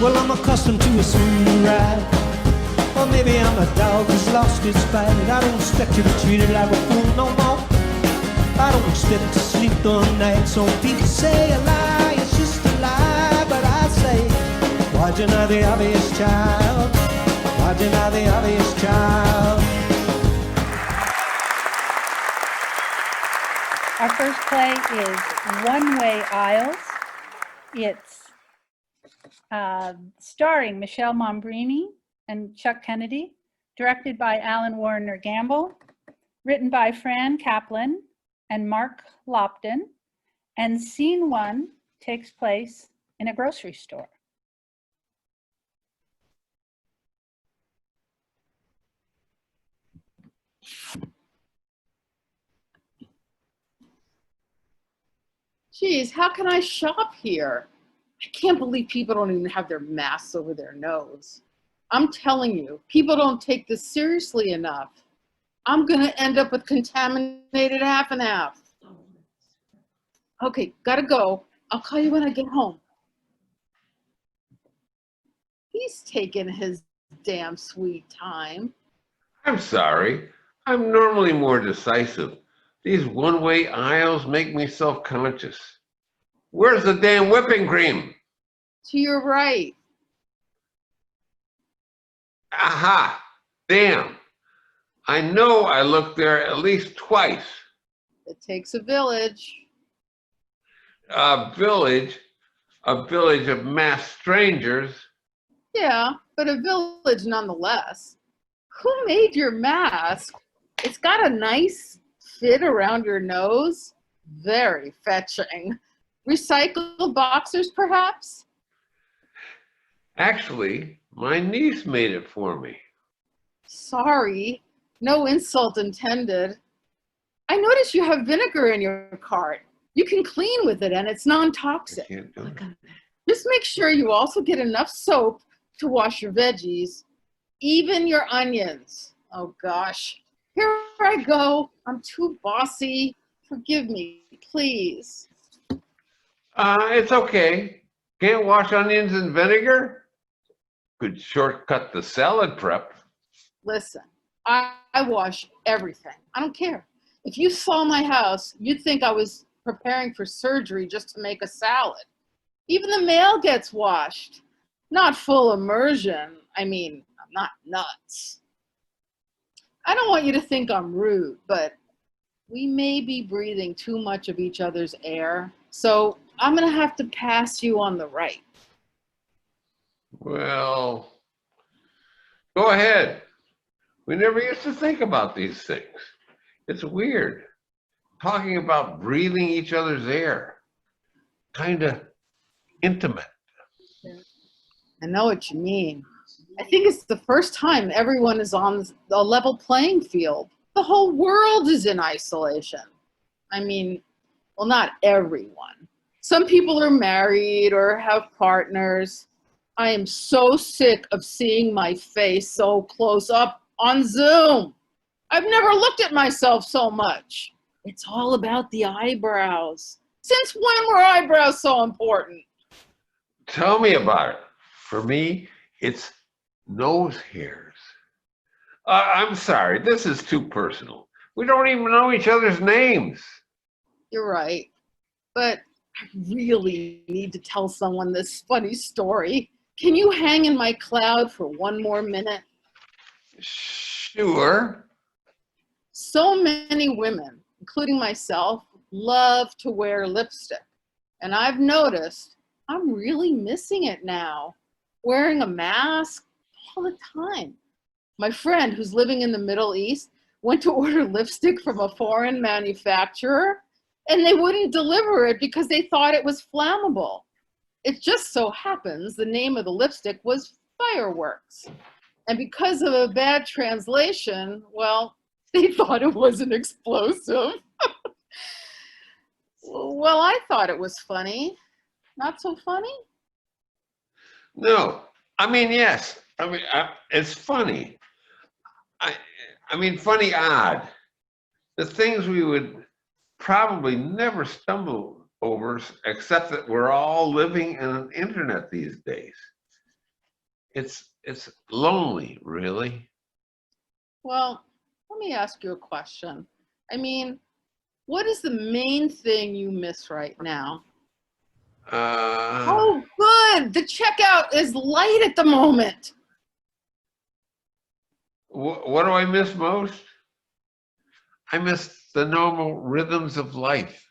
Well, I'm accustomed to a smooth ride. Or maybe I'm a dog who's lost its bite. I don't expect to be treated like a fool no more. I don't expect to sleep the night. Some people say a lie, it's just a lie. But I say, why'd you not the obvious, child? Why'd you not the obvious, child? Our first play is One-Way Aisles. It's starring Michelle Mombrini and Chuck Kennedy, directed by Alan Warner Gamble, written by Fran Kaplan and Mark Lopton, and scene one takes place in a grocery store. Geez, how can I shop here? I can't believe people don't even have their masks over their nose. I'm telling you, people don't take this seriously enough. I'm gonna end up with contaminated half and half. Okay, gotta go. I'll call you when I get home. He's taking his damn sweet time. I'm sorry. I'm normally more decisive. These one-way aisles make me self-conscious. Where's the damn whipping cream? To your right. Aha! Damn. I know I looked there at least twice. It takes a village. A village of masked strangers. Yeah, but a village nonetheless. Who made your mask? It's got a nice fit around your nose. Very fetching. Recycled boxers, perhaps? Actually, my niece made it for me. Sorry, no insult intended. I notice you have vinegar in your cart. You can clean with it and it's non-toxic. I can't do it. Just make sure you also get enough soap to wash your veggies, even your onions. Oh gosh, here I go. I'm too bossy. Forgive me, please. It's okay. Can't wash onions in vinegar? Could shortcut the salad prep. Listen, I wash everything. I don't care. If you saw my house, you'd think I was preparing for surgery just to make a salad. Even the mail gets washed. Not full immersion. I mean, I'm not nuts. I don't want you to think I'm rude, but we may be breathing too much of each other's air. So I'm gonna have to pass you on the right. Well, go ahead. We never used to think about these things. It's weird. Talking about breathing each other's air. Kind of intimate. I know what you mean. I think it's the first time everyone is on a level playing field. The whole world is in isolation. I mean, well, not everyone. Some people are married or have partners. I am so sick of seeing my face so close up on Zoom. I've never looked at myself so much. It's all about the eyebrows. Since when were eyebrows so important? Tell me about it. For me, it's nose hairs. I'm sorry, this is too personal. We don't even know each other's names. You're right. But I really need to tell someone this funny story. Can you hang in my cloud for one more minute? Sure. So many women, including myself, love to wear lipstick. And I've noticed I'm really missing it now. Wearing a mask all the time. My friend who's living in the Middle East went to order lipstick from a foreign manufacturer and they wouldn't deliver it because they thought it was flammable. It just so happens the name of the lipstick was Fireworks. And because of a bad translation, well, they thought it was an explosive. Well, I thought it was funny. Not so funny? No, I mean, yes. I mean, it's funny. I mean, funny odd. The things we would probably never stumble over, except that we're all living in an internet these days. it's lonely, really. Well, let me ask you a question. I mean, what is the main thing you miss right now? Oh, good. The checkout is light at the moment. What do I miss most? I miss the normal rhythms of life.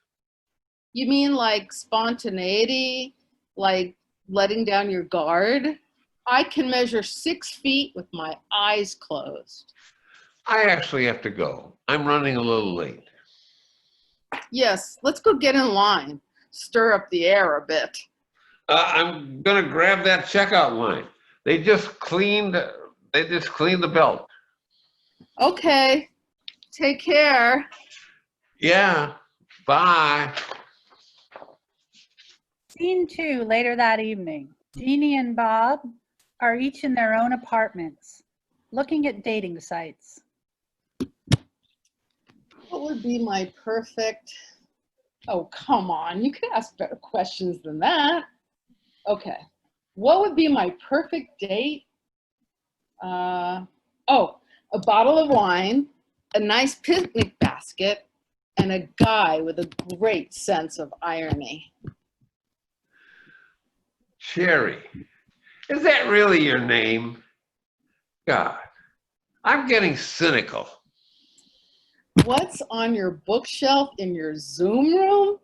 You mean like spontaneity, like letting down your guard? I can measure 6 feet with my eyes closed. I actually have to go. I'm running a little late. Yes, let's go get in line. Stir up the air a bit. I'm gonna grab that checkout line. They just cleaned the belt. Okay, take care. Yeah. Bye. Scene 2, later that evening. Jeannie and Bob are each in their own apartments, looking at dating sites. What would be my perfect... Oh, come on, you could ask better questions than that. Okay, what would be my perfect date? Oh, a bottle of wine, a nice picnic basket, and a guy with a great sense of irony. Cherry. Is that really your name? God, I'm getting cynical. What's on your bookshelf in your Zoom room?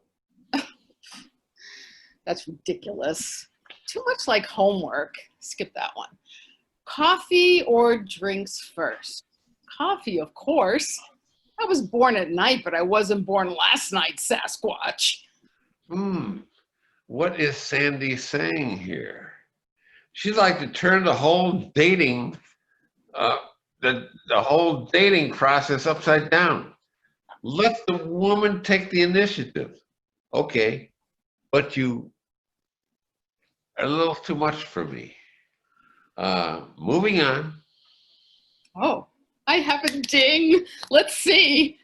That's ridiculous. Too much like homework. Skip that one. Coffee or drinks first? Coffee, of course. I was born at night, but I wasn't born last night, Sasquatch. What is Sandy saying here? She'd like to turn the whole dating, the whole dating process upside down. Let the woman take the initiative. Okay, but you are a little too much for me. Moving on. Oh, I have a ding. Let's see.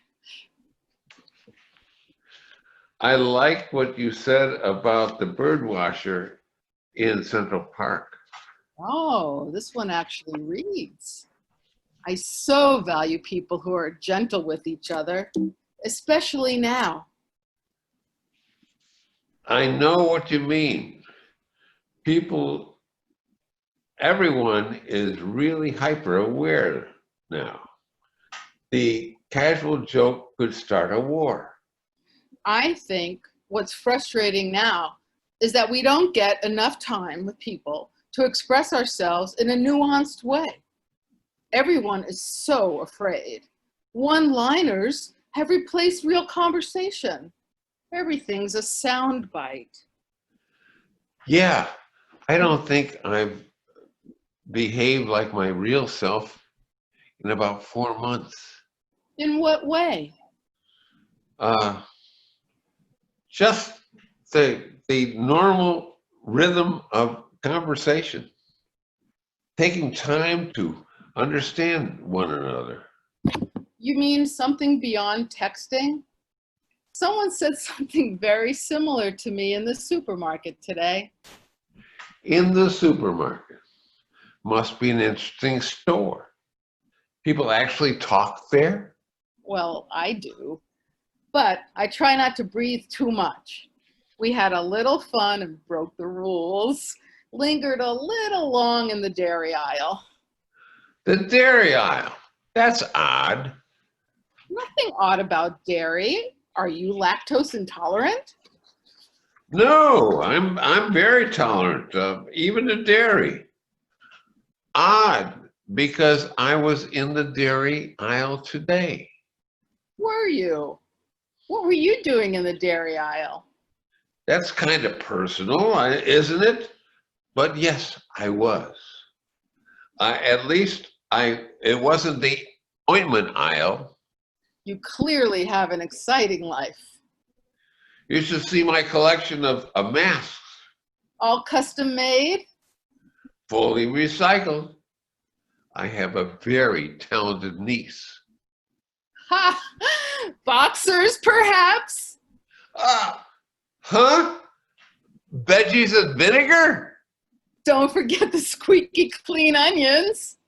I like what you said about the birdwasher in Central Park. Oh, this one actually reads. I so value people who are gentle with each other, especially now. I know what you mean. People, everyone is really hyper aware now. The casual joke could start a war. I think what's frustrating now is that we don't get enough time with people to express ourselves in a nuanced way. Everyone is so afraid. One-liners have replaced real conversation. Everything's a soundbite. Yeah, I don't think I've behaved like my real self in about 4 months. In what way? Just the normal rhythm of conversation, taking time to understand one another. You mean something beyond texting? Someone said something very similar to me in the supermarket today. In the supermarket. Must be an interesting store. People actually talk there? Well, I do, but I try not to breathe too much. We had a little fun and broke the rules, lingered a little long in the dairy aisle. The dairy aisle. That's odd. Nothing odd about dairy. Are you lactose intolerant? No, I'm very tolerant of even the dairy. Odd, because I was in the dairy aisle today. Were you? What were you doing in the dairy aisle? That's kind of personal, isn't it? But yes, I was. At least it wasn't the ointment aisle. You clearly have an exciting life. You should see my collection of masks, All custom made? fully recycled. I have a very talented niece. Ha! Boxers, perhaps? Huh? Veggies and vinegar? Don't forget the squeaky clean onions.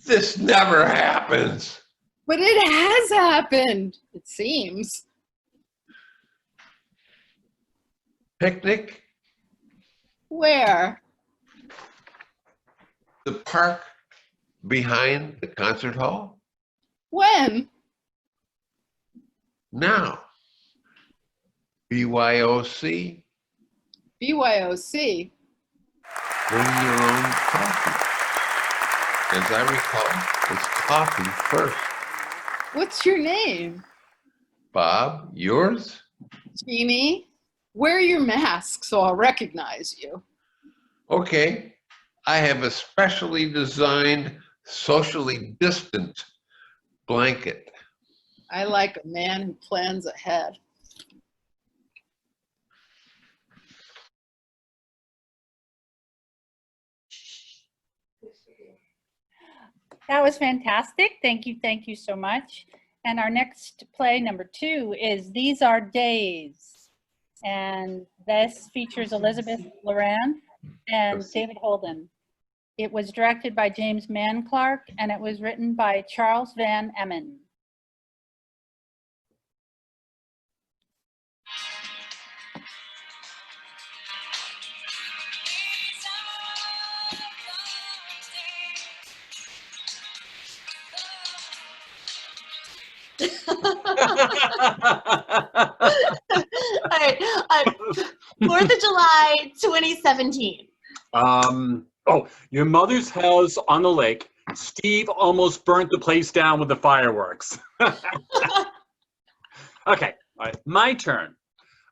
This never happens. But it has happened, it seems. Picnic? Where? The park behind the concert hall? When? Now. BYOC? BYOC. Bring your own coffee. As I recall, it's coffee first. What's your name? Bob, yours? Jeannie? Wear your mask so I'll recognize you. Okay. I have a specially designed, socially distant blanket. I like a man who plans ahead. That was fantastic. Thank you so much. And our next play, number 2, is These Are Days. And this features Elizabeth Loran and David Holden. It was directed by James Mann Clark, and it was written by Charles Van Emmen. All right. 4th of July, 2017. Oh, your mother's house on the lake. Steve almost burnt the place down with the fireworks. Okay, all right, my turn.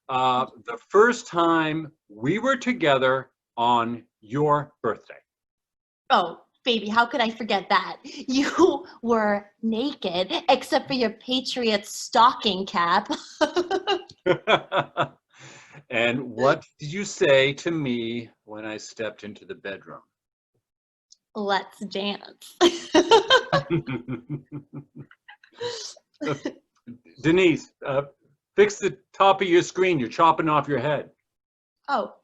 The first time we were together on your birthday. Oh, baby, how could I forget that? You were naked, except for your Patriot stocking cap. And what did you say to me when I stepped into the bedroom? Let's dance. Denise, fix the top of your screen. You're chopping off your head. Oh,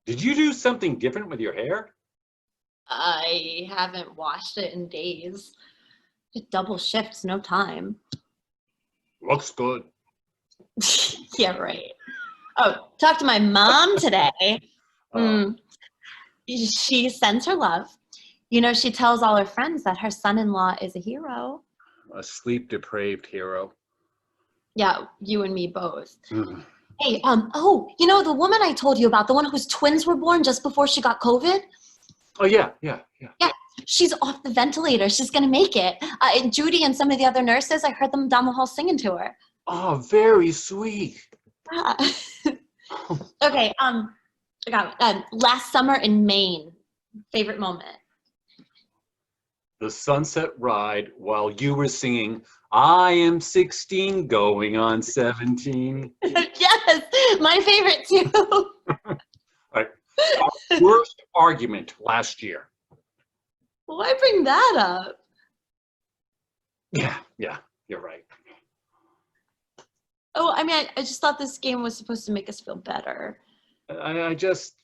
Did you do something different with your hair? I haven't washed it in days. Double shifts, no time. Looks good. Yeah, right. Oh, talked to my mom today. She sends her love. You know, she tells all her friends that her son-in-law is a hero. A sleep-depraved hero. Yeah, you and me both. Hey, oh, you know the woman I told you about, the one whose twins were born just before she got COVID? Oh, yeah. Yeah, she's off the ventilator. She's gonna make it. Judy and some of the other nurses, I heard them down the hall singing to her. Oh, very sweet. Yeah. Okay, I got last summer in Maine. Favorite moment. The sunset ride while you were singing, I am 16 going on 17. Yes, my favorite too. All right. Our worst argument last year. Why bring that up? Yeah, you're right. Oh, I mean, I just thought this game was supposed to make us feel better. I just...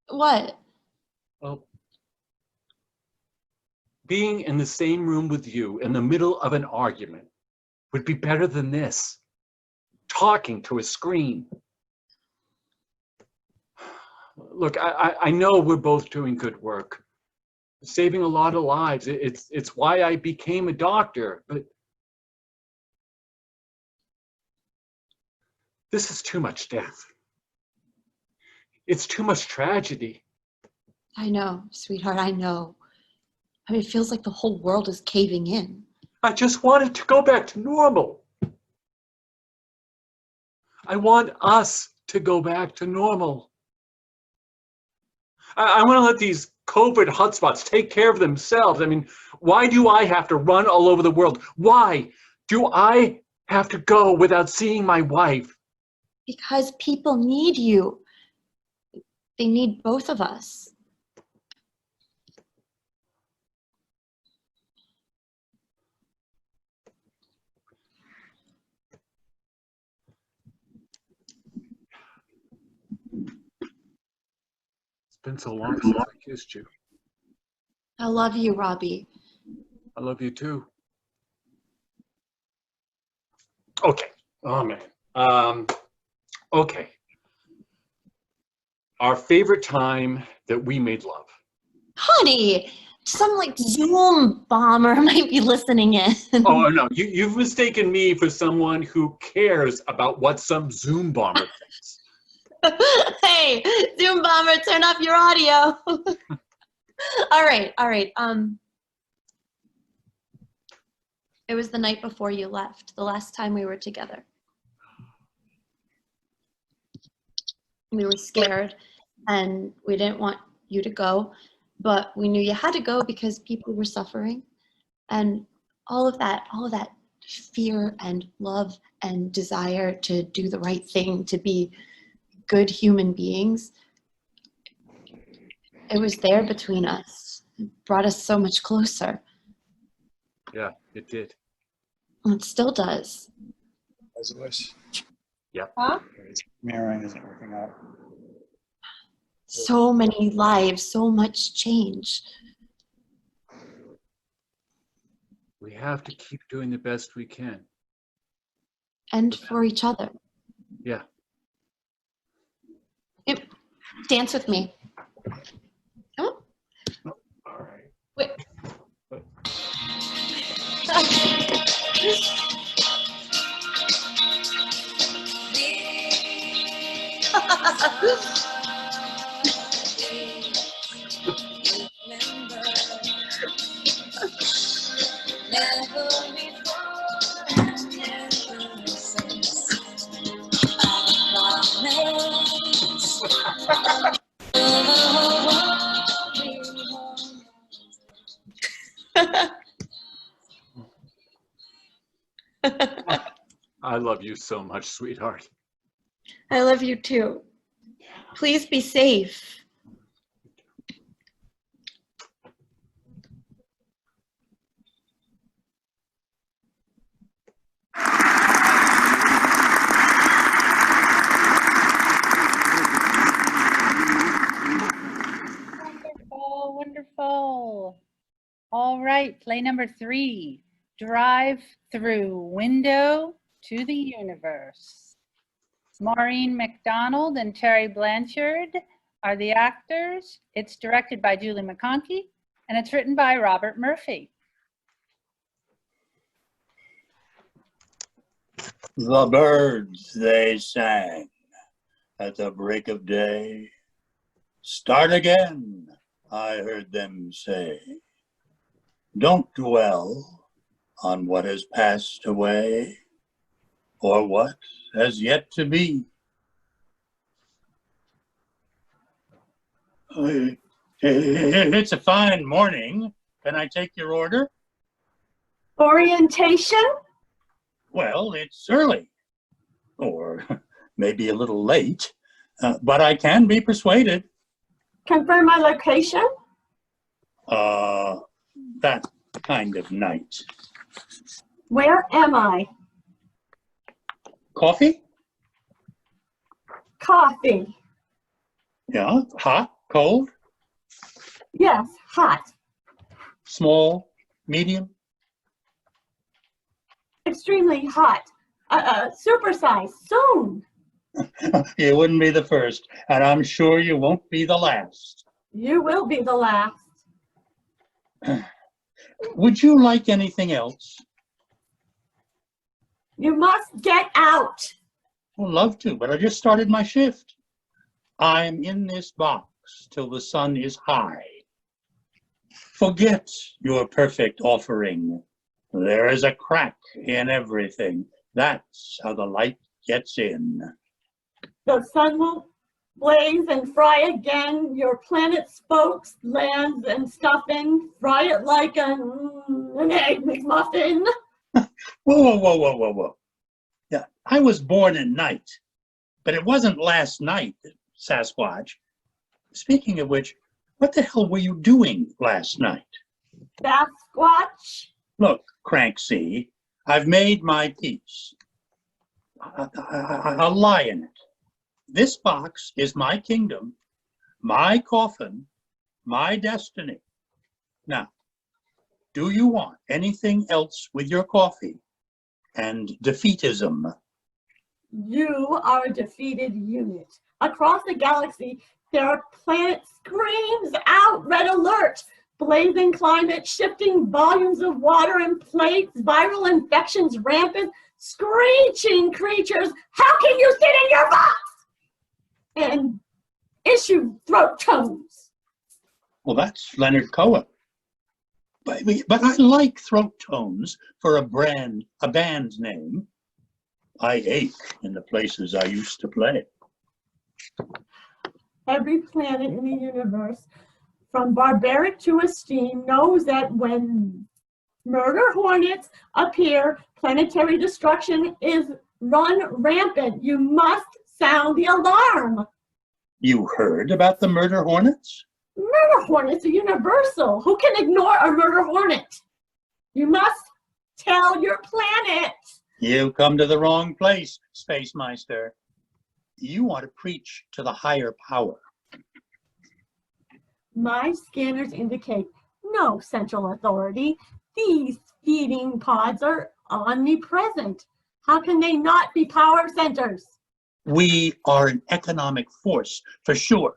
What? Well, being in the same room with you in the middle of an argument would be better than this. Talking to a screen. Look, I know we're both doing good work. Saving a lot of lives. It's why I became a doctor, but this is too much death. It's too much tragedy. I know, sweetheart, I know. I mean, it feels like the whole world is caving in. I just wanted to go back to normal. I want us to go back to normal. I want to let these COVID hotspots take care of themselves. I mean, why do I have to run all over the world? Why do I have to go without seeing my wife? Because people need you. They need both of us. been so long since I kissed you. I love you, Robbie. I love you too. Okay. Oh man. Okay. Our favorite time that we made love. Honey, some like Zoom bomber might be listening in. Oh no, you've mistaken me for someone who cares about what some Zoom bomber thinks. Hey, Zoom bomber, turn off your audio. All right. It was the night before you left, the last time we were together. We were scared and we didn't want you to go, but we knew you had to go because people were suffering. And all of that fear and love and desire to do the right thing, to be good human beings, it was there between us. It brought us so much closer. Yeah, it did. It still does. As always. Yep. Huh? Mirroring isn't working out. So many lives, so much change. We have to keep doing the best we can. And for each other. Yeah. Yep. Dance with me. Come on. All right. Wait. I love you so much, sweetheart. I love you too. Please be safe. Wonderful, wonderful. All right, play number 3. Drive through window to the universe. Maureen McDonald and Terry Blanchard are the actors. It's directed by Julie McConkie, and it's written by Robert Murphy. The birds they sang at the break of day. Start again, I heard them say. Don't dwell on what has passed away or what has yet to be. It's a fine morning. Can I take your order? Orientation? Well, it's early, or maybe a little late, but I can be persuaded. Confirm my location? That kind of night. Where am I? Coffee? Coffee. Yeah. Hot? Cold? Yes, hot. Small? Medium? Extremely hot. Supersize, soon. You wouldn't be the first, and I'm sure you won't be the last. You will be the last. Would you like anything else? You must get out. I'd love to, but I just started my shift. I'm in this box till the sun is high. Forget your perfect offering. There is a crack in everything. That's how the light gets in. The sun will blaze and fry again. Your planet spokes, lands, and stuffing. Fry it like an egg McMuffin. Whoa. Yeah, I was born at night, but it wasn't last night, Sasquatch. Speaking of which, what the hell were you doing last night? Sasquatch? Look, Cranksy, I've made my peace. I'll lie in it. This box is my kingdom, My coffin, my destiny. Now, do you want anything else with your coffee and defeatism? You are a defeated unit. Across the galaxy, their planet screams out red alert. Blazing climate, shifting volumes of water and plates, viral infections rampant, screeching creatures. How can you sit in your box and issue throat tones? Well, that's Leonard Cohen. But I like throat tones for a band name. I ache in the places I used to play. Every planet in the universe, from barbaric to esteemed, knows that when murder hornets appear, planetary destruction is run rampant. You must sound the alarm. You heard about the murder hornets? Murder hornets are universal. Who can ignore a murder hornet? You must tell your planet. You come to the wrong place, Space Meister. You want to preach to the higher power. My scanners indicate no central authority. These feeding pods are omnipresent. How can they not be power centers? We are an economic force, for sure.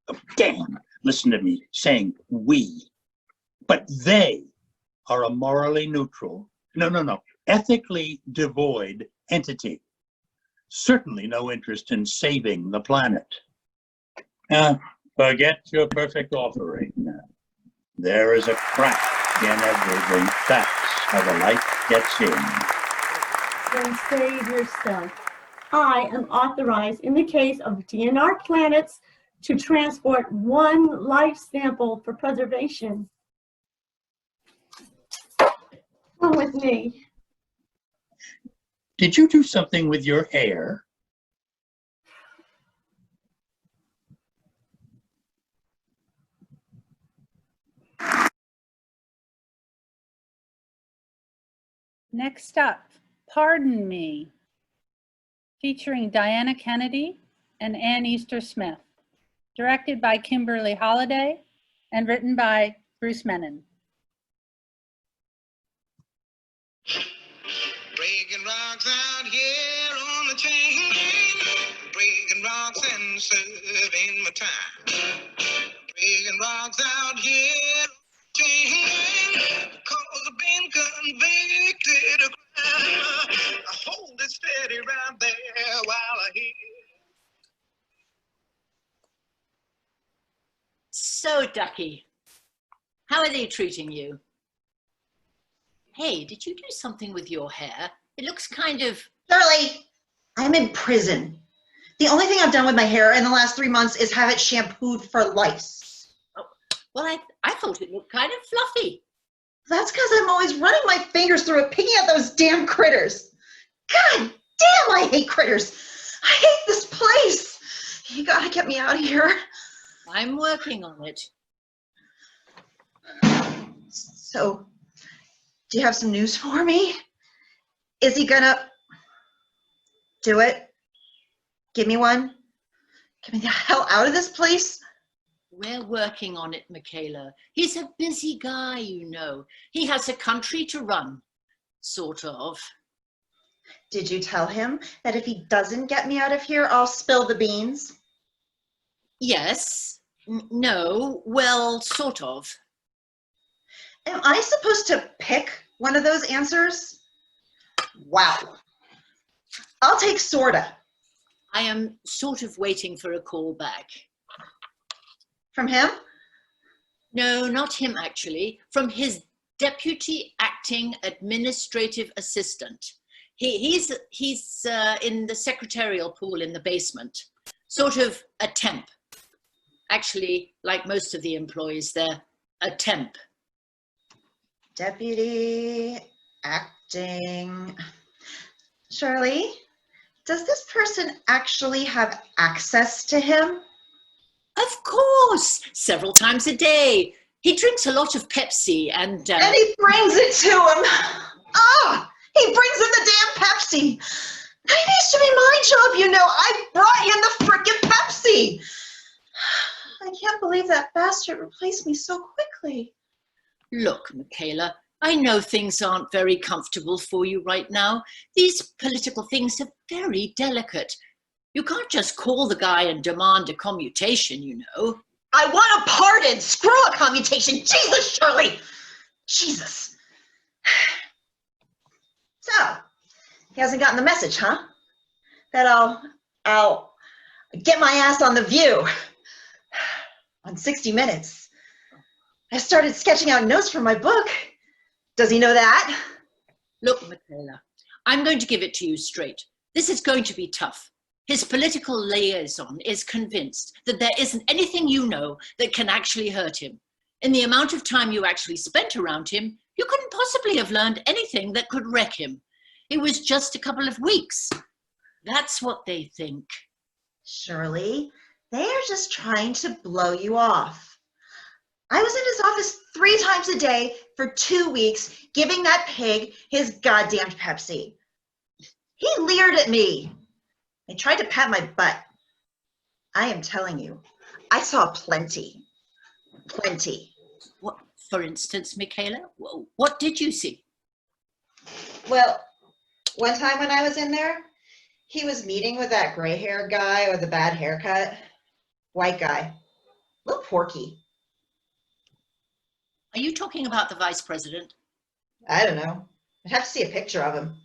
Oh, damn, listen to me saying we. But they are a morally neutral, ethically devoid entity. Certainly no interest in saving the planet. Forget your perfect offering. There is a crack in everything. That's how the light gets in. Then save yourself. I am authorized in the case of DNR planets to transport one life sample for preservation. Come with me. Did you do something with your hair? Next up, Pardon Me, featuring Diana Kennedy and Ann Easter Smith, directed by Kimberly Holliday and written by Bruce Menon. Breaking rocks out here on the chain, breaking rocks and serving my time. Breaking rocks out here on the chain, cause I've been convicted of crime. I hold it steady right there while I hear. So, Ducky, how are they treating you? Hey, did you do something with your hair? It looks kind of... Shirley, I'm in prison. The only thing I've done with my hair in the last 3 months is have it shampooed for lice. Oh, well, I thought it looked kind of fluffy. That's because I'm always running my fingers through it, picking out those damn critters. God damn, I hate critters. I hate this place. You gotta get me out of here. I'm working on it. So, do you have some news for me? Is he gonna do it? Give me one? Get me the hell out of this place? We're working on it, Michaela. He's a busy guy, you know. He has a country to run, sort of. Did you tell him that if he doesn't get me out of here, I'll spill the beans? Yes. No. Well, sort of. Am I supposed to pick one of those answers? Wow. I'll take sorta. I am sort of waiting for a call back. From him? No, not him, actually. From his deputy acting administrative assistant. He's in the secretarial pool in the basement. Sort of a temp. Actually, like most of the employees, they're a temp. Deputy acting. Shirley, does this person actually have access to him? Of course, several times a day. He drinks a lot of Pepsi and he brings it to him. Ah, he brings in the damn Pepsi. That used to be my job, you know. I brought him the frickin' Pepsi. I can't believe that bastard replaced me so quickly. Look, Michaela, I know things aren't very comfortable for you right now. These political things are very delicate. You can't just call the guy and demand a commutation, you know. I want a pardon. Screw a commutation. Jesus, Shirley. Jesus. So, he hasn't gotten the message, huh? That I'll get my ass on The View on 60 Minutes. I started sketching out notes for my book. Does he know that? Look, Michaela, I'm going to give it to you straight. This is going to be tough. His political liaison is convinced that there isn't anything you know that can actually hurt him. In the amount of time you actually spent around him, you couldn't possibly have learned anything that could wreck him. It was just a couple of weeks. That's what they think. Shirley, they are just trying to blow you off. I was in his office 3 times a day for 2 weeks, giving that pig his goddamn Pepsi. He leered at me. He tried to pat my butt. I am telling you, I saw plenty. Plenty. What, for instance, Michaela? What did you see? Well, one time when I was in there, he was meeting with that gray-haired guy with the bad haircut. White guy. A little porky. Are you talking about the vice president? I don't know. I'd have to see a picture of him.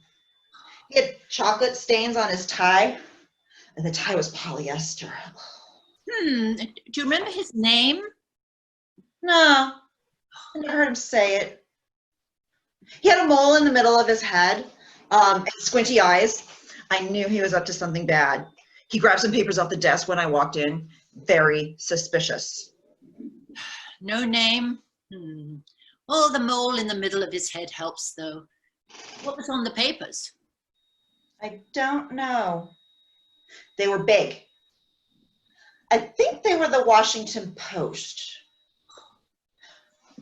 He had chocolate stains on his tie, and the tie was polyester. Do you remember his name? No, I never heard him say it. He had a mole in the middle of his head, and squinty eyes. I knew he was up to something bad. He grabbed some papers off the desk when I walked in. Very suspicious. No name? Oh, the mole in the middle of his head helps, though. What was on the papers? I don't know. They were big. I think they were the Washington Post.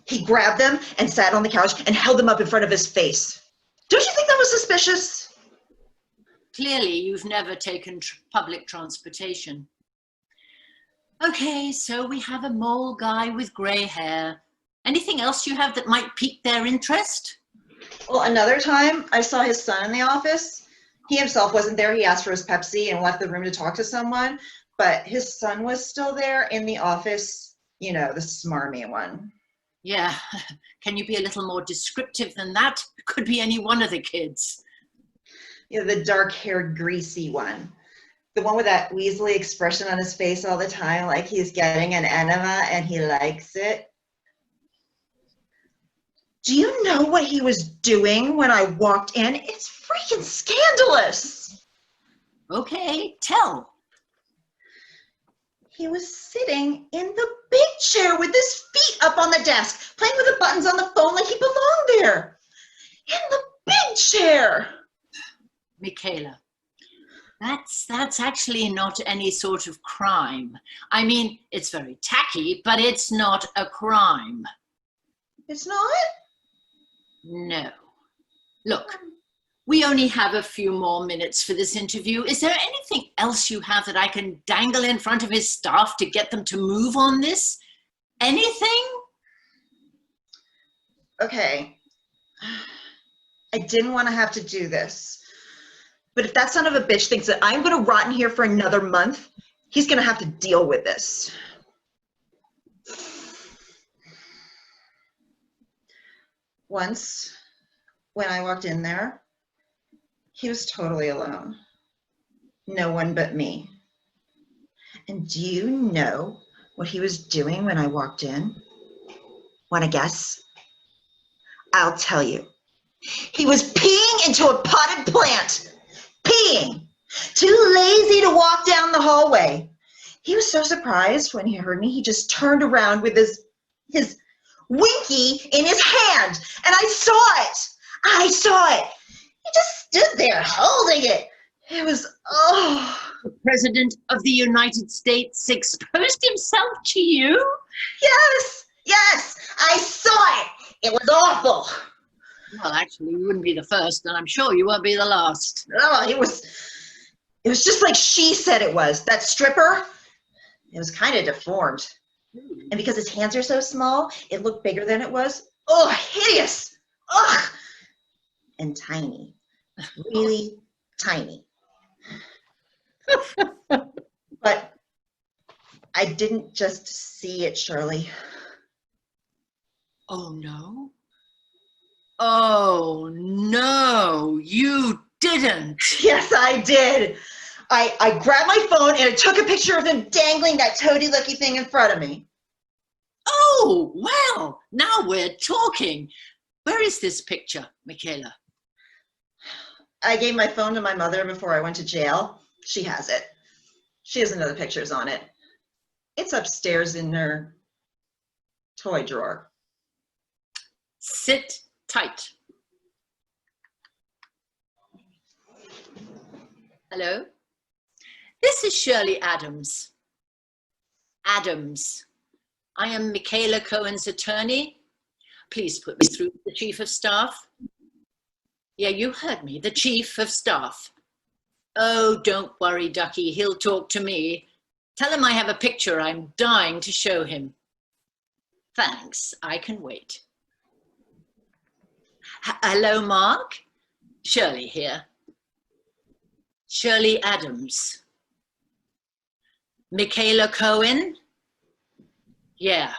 He grabbed them and sat on the couch and held them up in front of his face. Don't you think that was suspicious? Clearly, you've never taken public transportation. Okay, so we have a mole guy with gray hair. Anything else you have that might pique their interest? Well, another time I saw his son in the office. He himself wasn't there. He asked for his Pepsi and left the room to talk to someone, but his son was still there in the office, you know, the smarmy one. Yeah, can you be a little more descriptive than that? It could be any one of the kids. You know, the dark-haired, greasy one. The one with that Weasley expression on his face all the time, like he's getting an enema and he likes it. Do you know what he was doing when I walked in? It's freaking scandalous. Okay, tell. He was sitting in the big chair with his feet up on the desk, playing with the buttons on the phone like he belonged there. In the big chair. Michaela, that's actually not any sort of crime. I mean, it's very tacky, but it's not a crime. It's not? No. Look, we only have a few more minutes for this interview. Is there anything else you have that I can dangle in front of his staff to get them to move on this? Anything? Okay. I didn't want to have to do this. But if that son of a bitch thinks that I'm going to rot in here for another month, he's going to have to deal with this. Once, when I walked in there, he was totally alone. No one but me. And do you know what he was doing when I walked in? Want to guess? I'll tell you. He was peeing into a potted plant. Peeing. Too lazy to walk down the hallway. He was so surprised when he heard me, he just turned around with his Winky in his hand, and I saw it. I saw it. He just stood there holding it. It was, oh. The President of the United States exposed himself to you? Yes, yes, I saw it. It was awful. Well, actually, you wouldn't be the first, and I'm sure you won't be the last. Oh, it was just like she said it was. That stripper, it was kind of deformed. And because his hands are so small, it looked bigger than it was. Oh, hideous! Ugh! And tiny. Really tiny. But I didn't just see it, Shirley. Oh, no? Oh, no, you didn't. Yes, I did. I grabbed my phone and I took a picture of him dangling that toady-looky thing in front of me. Oh, well, now we're talking. Where is this picture, Michaela? I gave my phone to my mother before I went to jail. She has it. She doesn't know the pictures on it. It's upstairs in her toy drawer. Sit tight. Hello? This is Shirley Adams. Adams. I am Michaela Cohen's attorney. Please put me through to the Chief of Staff. Yeah, you heard me, the Chief of Staff. Oh, don't worry, Ducky, he'll talk to me. Tell him I have a picture I'm dying to show him. Thanks, I can wait. Hello, Mark? Shirley here. Shirley Adams. Michaela Cohen? Yeah.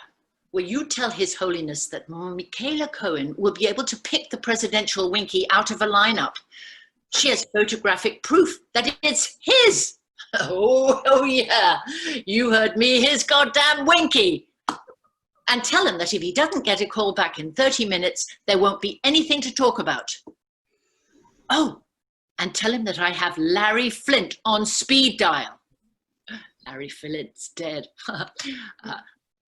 Will you tell His Holiness that Michaela Cohen will be able to pick the presidential Winky out of a lineup? She has photographic proof that it's his. Oh yeah. You heard me, his goddamn Winky. And tell him that if he doesn't get a call back in 30 minutes, there won't be anything to talk about. Oh, and tell him that I have Larry Flint on speed dial. Larry Flint's dead.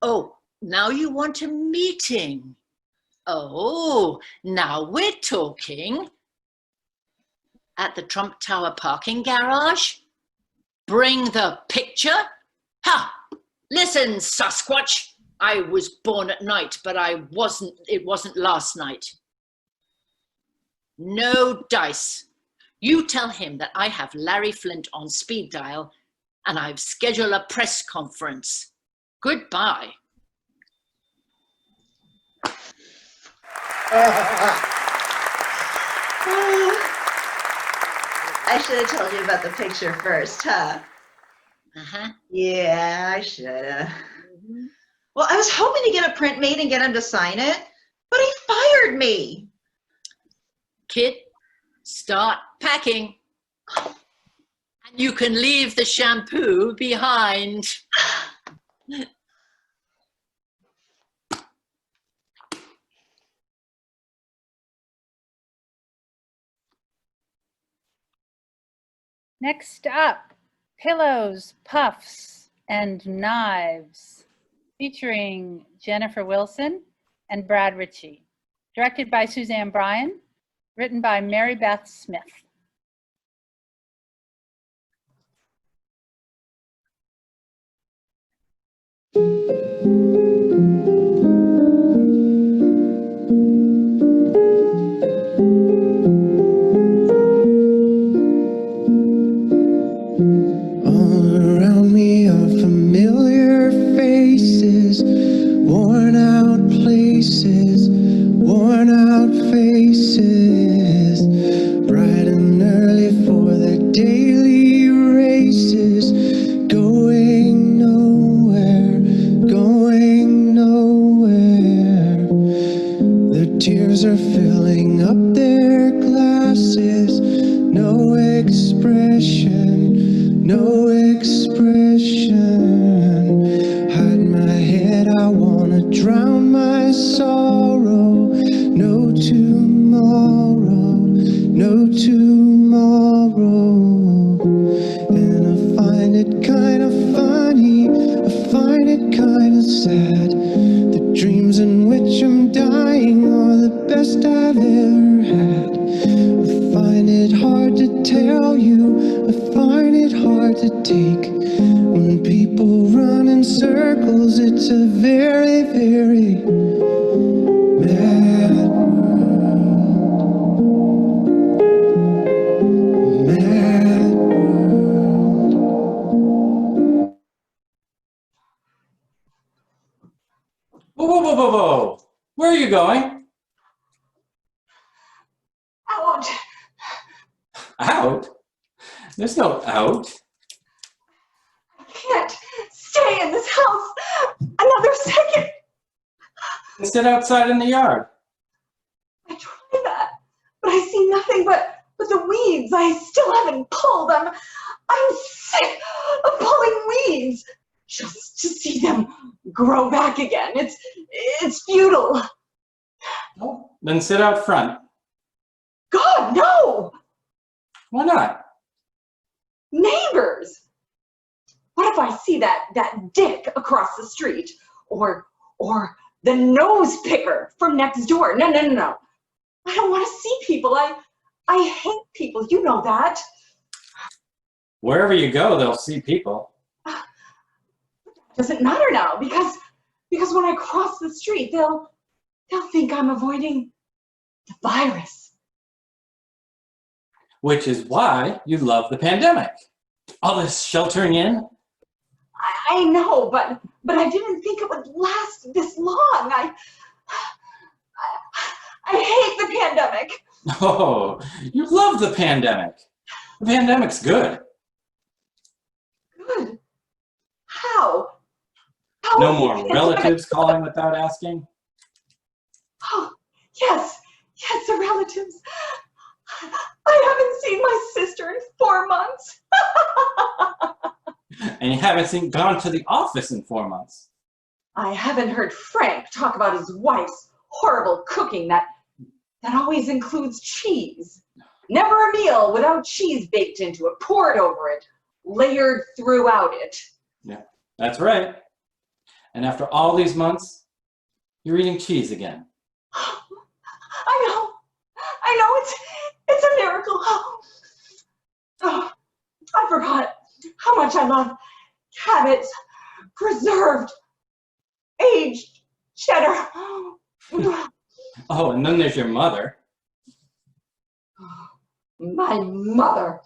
Oh, now you want a meeting. Oh, now we're talking. At the Trump Tower parking garage? Bring the picture? Ha! Listen, Sasquatch. I was born at night, but it wasn't last night. No dice. You tell him that I have Larry Flint on speed dial and I've scheduled a press conference. Goodbye. I should have told you about the picture first, huh? Uh-huh. Yeah, I should have. Well, I was hoping to get a print made and get him to sign it, but he fired me. Kid, start packing. And you can leave the shampoo behind. Next up, Pillows, Puffs, and Knives, featuring Jennifer Wilson and Brad Ritchie. Directed by Suzanne Bryan, written by Mary Beth Smith. Whoa, whoa, whoa, whoa, whoa. Where are you going? Out. Out? There's no out. I can't stay in this house another second. Sit outside in the yard. I tried that, but I see nothing but the weeds I still haven't pulled. I'm sick of pulling weeds just to see them grow back again. It's futile. Oh, then sit out front. God, no! Why not? Neighbors! What if I see that dick across the street? Or the nose picker from next door? No. I don't want to see people. I hate people. You know that. Wherever you go, they'll see people. Doesn't matter now because when I cross the street, they'll think I'm avoiding the virus. Which is why you love the pandemic. All this sheltering in. I know, but I didn't think it would last this long. I hate the pandemic. Oh, you love the pandemic. The pandemic's good. Good. How? No more relatives calling without asking. Oh, yes, the relatives. I haven't seen my sister in 4 months. And you haven't gone to the office in 4 months. I haven't heard Frank talk about his wife's horrible cooking that always includes cheese. Never a meal without cheese baked into it, poured over it, layered throughout it. Yeah, that's right. And after all these months, you're eating cheese again. I know, it's a miracle. Oh, I forgot how much I love Cabot's preserved, aged cheddar. Oh, and then there's your mother. My mother.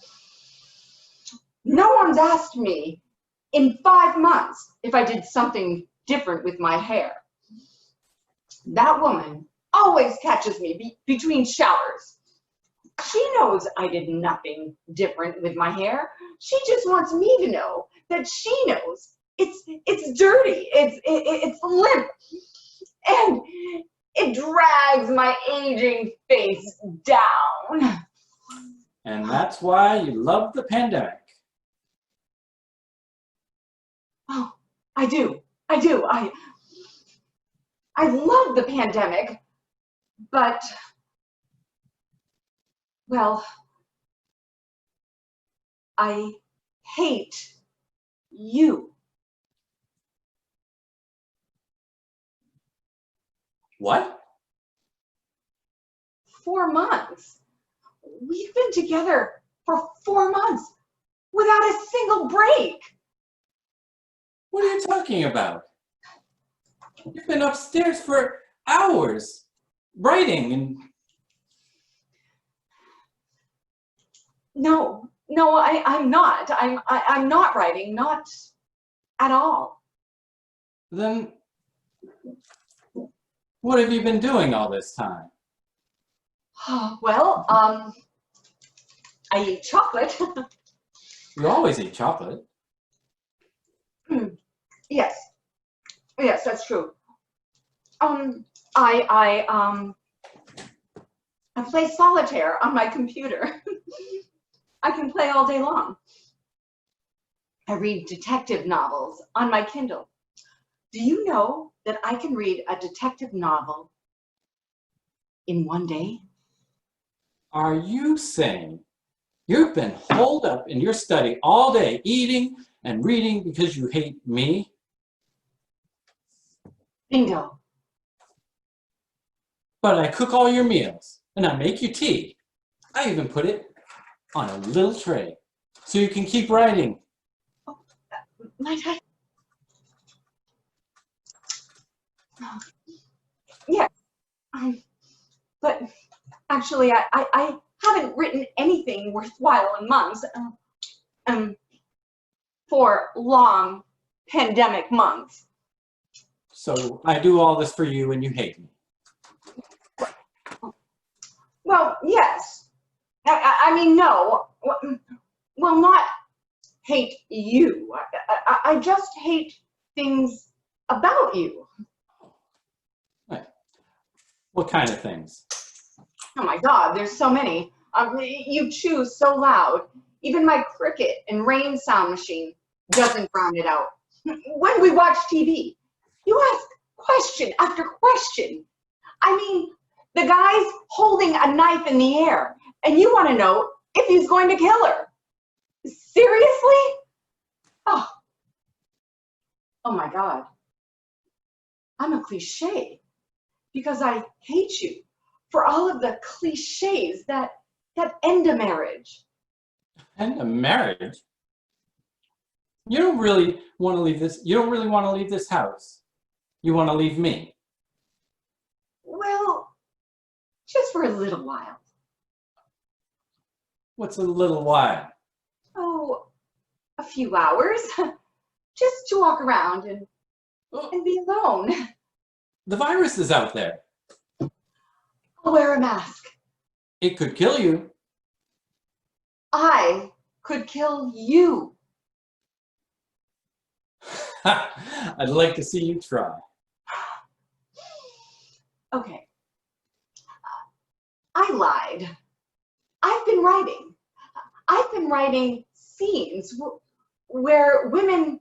No one's asked me in 5 months if I did something different with my hair. That woman always catches me between showers. She knows I did nothing different with my hair. She just wants me to know that she knows it's dirty, it's limp, and it drags my aging face down. And that's why you love the pandemic. Oh, I do. I love the pandemic, but, well, I hate you. What? 4 months. We've been together for 4 months without a single break. What are you talking about? You've been upstairs for hours, writing and... No, I'm not. I'm not writing, not at all. Then what have you been doing all this time? Well, I eat chocolate. You always eat chocolate. Yes, that's true. I play solitaire on my computer. I can play all day long. I read detective novels on my Kindle. Do you know that I can read a detective novel in 1 day? Are you saying you've been holed up in your study all day, eating and reading because you hate me? Bingo. But I cook all your meals, and I make you tea. I even put it on a little tray, so you can keep writing. Oh, might I? Yeah, but actually, I haven't written anything worthwhile in months. 4 long pandemic months. So I do all this for you and you hate me. Well, yes. I mean, no. Well, not hate you. I just hate things about you. Right. What kind of things? Oh my God, there's so many. You chew so loud. Even my cricket and rain sound machine doesn't drown it out. When we watch TV, you ask question after question. I mean, the guy's holding a knife in the air, and you want to know if he's going to kill her. Seriously? Oh my God. I'm a cliche because I hate you for all of the cliches that end a marriage. End a marriage? You don't really want to leave this. You don't really want to leave this house. You want to leave me. Well, just for a little while. What's a little while? Oh, a few hours. Just to walk around and be alone. The virus is out there. I'll wear a mask. It could kill you. I could kill you. I'd like to see you try. Okay. I lied. I've been writing. I've been writing scenes where women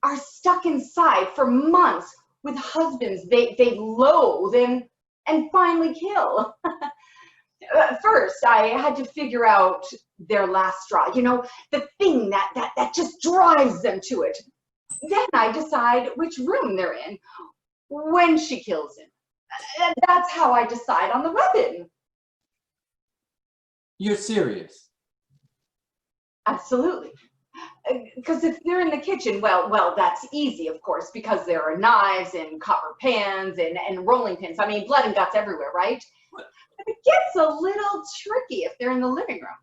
are stuck inside for months with husbands they loathe and finally kill. First, I had to figure out their last straw, you know, the thing that just drives them to it. Then I decide which room they're in when she kills him. And that's how I decide on the weapon. You're serious? Absolutely. Because if they're in the kitchen, well, that's easy, of course, because there are knives and copper pans and rolling pins. I mean, blood and guts everywhere, right? But it gets a little tricky if they're in the living room.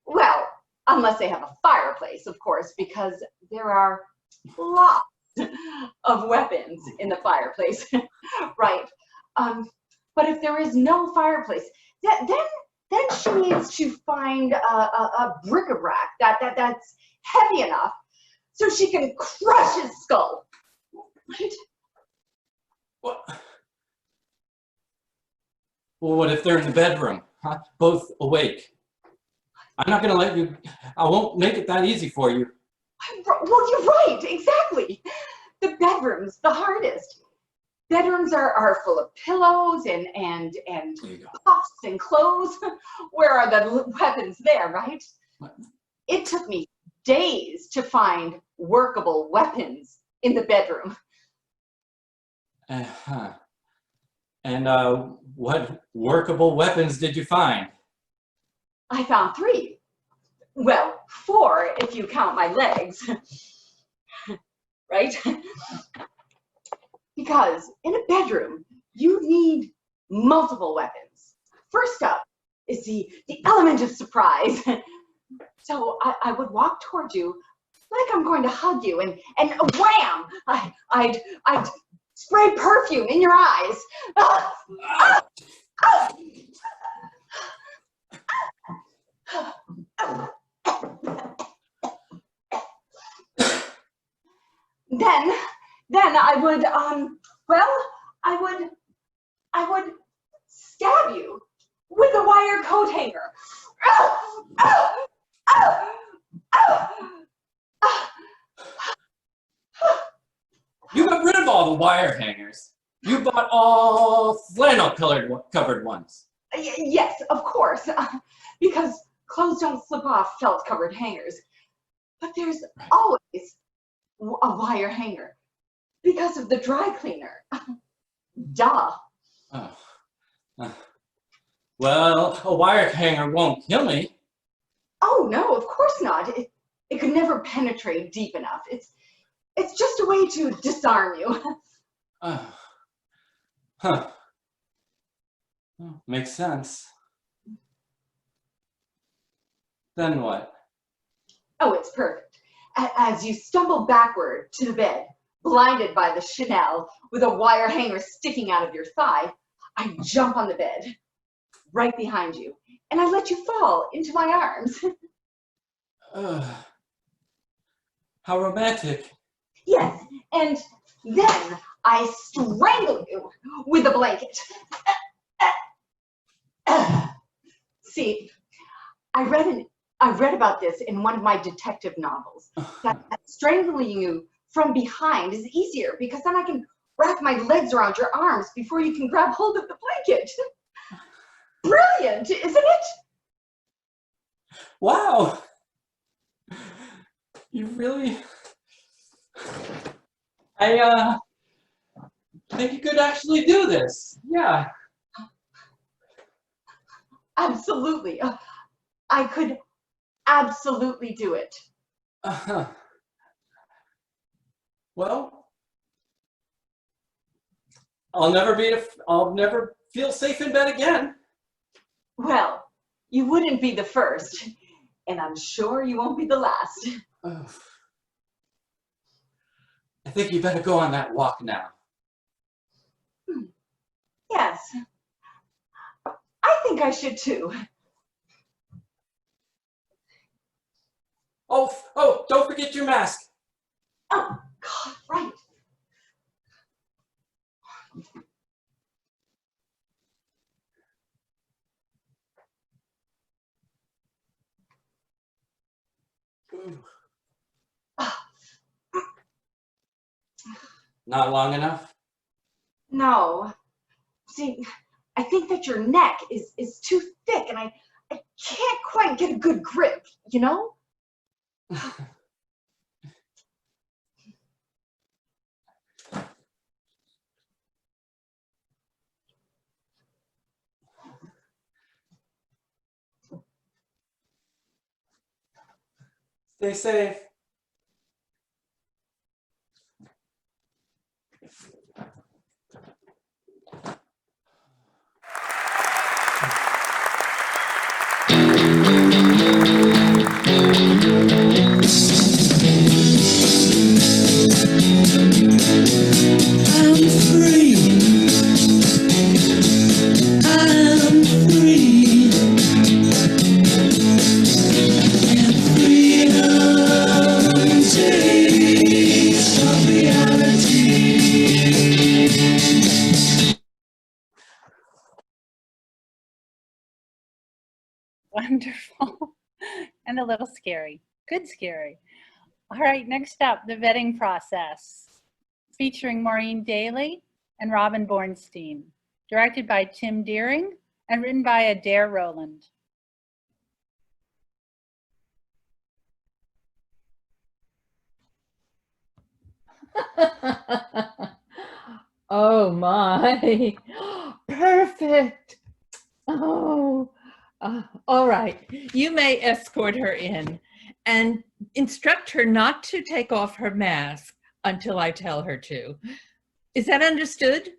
Well, unless they have a fireplace, of course, because there are lots of weapons in the fireplace, right? But if there is no fireplace, then she needs to find a bric-a-brac that's heavy enough so she can crush his skull. Right? What? Well, what if they're in the bedroom, huh? Both awake? I'm not going to let you, I won't make it that easy for you. Well, you're right, exactly. The bedroom's the hardest. Bedrooms are full of pillows and puffs and clothes. Where are the weapons there, right? It took me days to find workable weapons in the bedroom. Uh-huh. And what workable weapons did you find? I found 3. Well, 4 if you count my legs. Right? Because in a bedroom, you need multiple weapons. First up is the element of surprise. So I would walk towards you like I'm going to hug you, and wham! I'd spray perfume in your eyes. Then I would I would stab you with a wire coat hanger. You got rid of all the wire hangers. You bought all flannel covered ones. Yes, of course, because clothes don't slip off felt covered hangers. But there's always a wire hanger because of the dry cleaner. Duh. Oh. Well, a wire hanger won't kill me. Oh no, of course not. It could never penetrate deep enough. It's just a way to disarm you. Huh. Well, makes sense. Then what? Oh, it's perfect. As you stumble backward to the bed, blinded by the Chanel with a wire hanger sticking out of your thigh, I jump on the bed right behind you and I let you fall into my arms. How romantic. Yes, and then I strangle you with a blanket. See, I read about this in one of my detective novels. That strangling you from behind is easier because then I can wrap my legs around your arms before you can grab hold of the blanket. Brilliant, isn't it? Wow. You really... I think you could actually do this. Yeah. Absolutely. I could absolutely do it. Well, I'll never feel safe in bed again. Well, you wouldn't be the first, and I'm sure you won't be the last. I think you better go on that walk now. Yes, I think I should too. Oh, don't forget your mask. Oh, God, right. Not long enough? No. See, I think that your neck is too thick and I can't quite get a good grip, you know? Stay safe. I'm free. I'm free. And freedom takes on reality. Wonderful. And a little scary. Good scary. All right, next up, the vetting process, featuring Maureen Daly and Robin Bornstein, directed by Tim Deering and written by Adair Rowland. Oh my, perfect. Oh, all right. You may escort her in and instruct her not to take off her mask until I tell her to. Is that understood?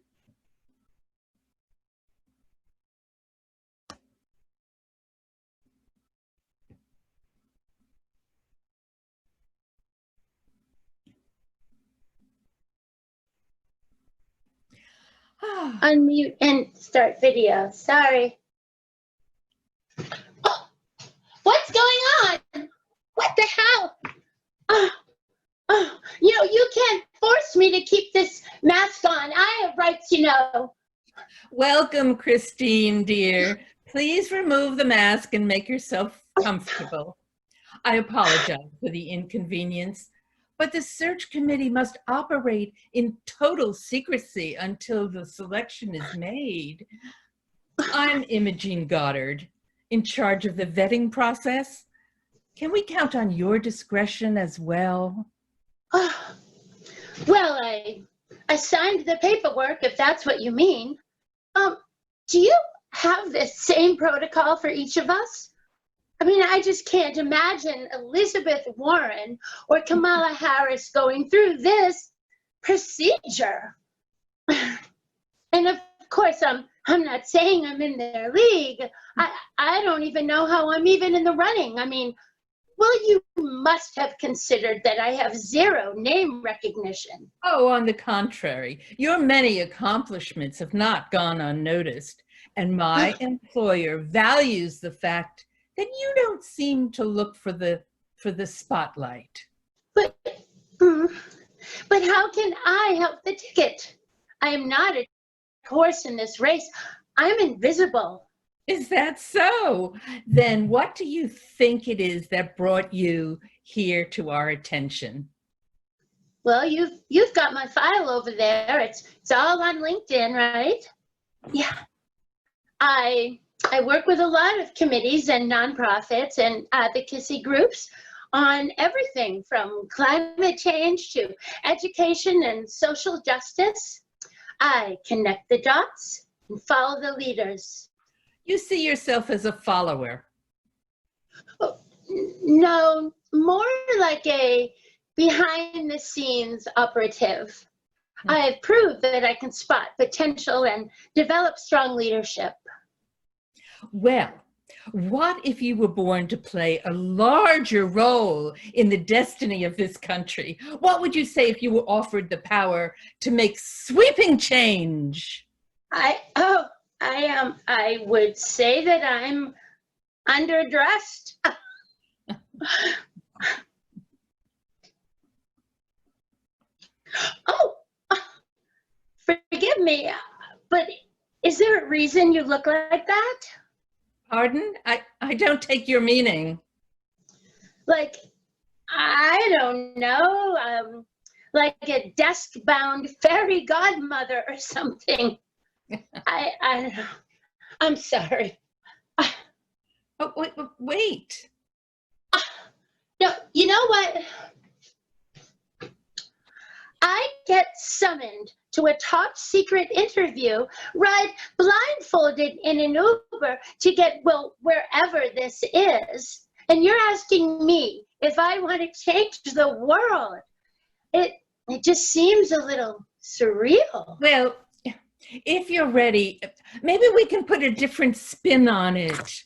Unmute and start video. Sorry. Oh, what's going on? What the hell? You can't force me to keep this mask on. I have rights, you know. Welcome, Christine, dear. Please remove the mask and make yourself comfortable. I apologize for the inconvenience, but the search committee must operate in total secrecy until the selection is made. I'm Imogene Goddard, in charge of the vetting process. Can we count on your discretion as well? Well, I signed the paperwork, if that's what you mean. Do you have the same protocol for each of us? I mean, I just can't imagine Elizabeth Warren or Kamala Harris going through this procedure. And of course, I'm not saying I'm in their league. I don't even know how I'm even in the running. I mean, Well, you must have considered that I have zero name recognition. Oh, on the contrary, your many accomplishments have not gone unnoticed, and my employer values the fact that you don't seem to look for the spotlight. But how can I help the ticket? I am not a horse in this race. I'm invisible. Is that so? Then what do you think it is that brought you here to our attention? Well, you've got my file over there. It's all on LinkedIn, right? Yeah. I work with a lot of committees and nonprofits and advocacy groups on everything from climate change to education and social justice. I connect the dots and follow the leaders. You see yourself as a follower? Oh, no, more like a behind-the-scenes operative. I have proved that I can spot potential and develop strong leadership. Well, what if you were born to play a larger role in the destiny of this country? What would you say if you were offered the power to make sweeping change? I would say that I'm underdressed. Oh, forgive me, but is there a reason you look like that? Pardon? I don't take your meaning. Like, I don't know, like a desk-bound fairy godmother or something. I'm sorry. Oh, wait. No, you know what? I get summoned to a top secret interview, ride blindfolded in an Uber to get, well, wherever this is. And you're asking me if I want to change the world. It just seems a little surreal. Well, if you're ready, maybe we can put a different spin on it.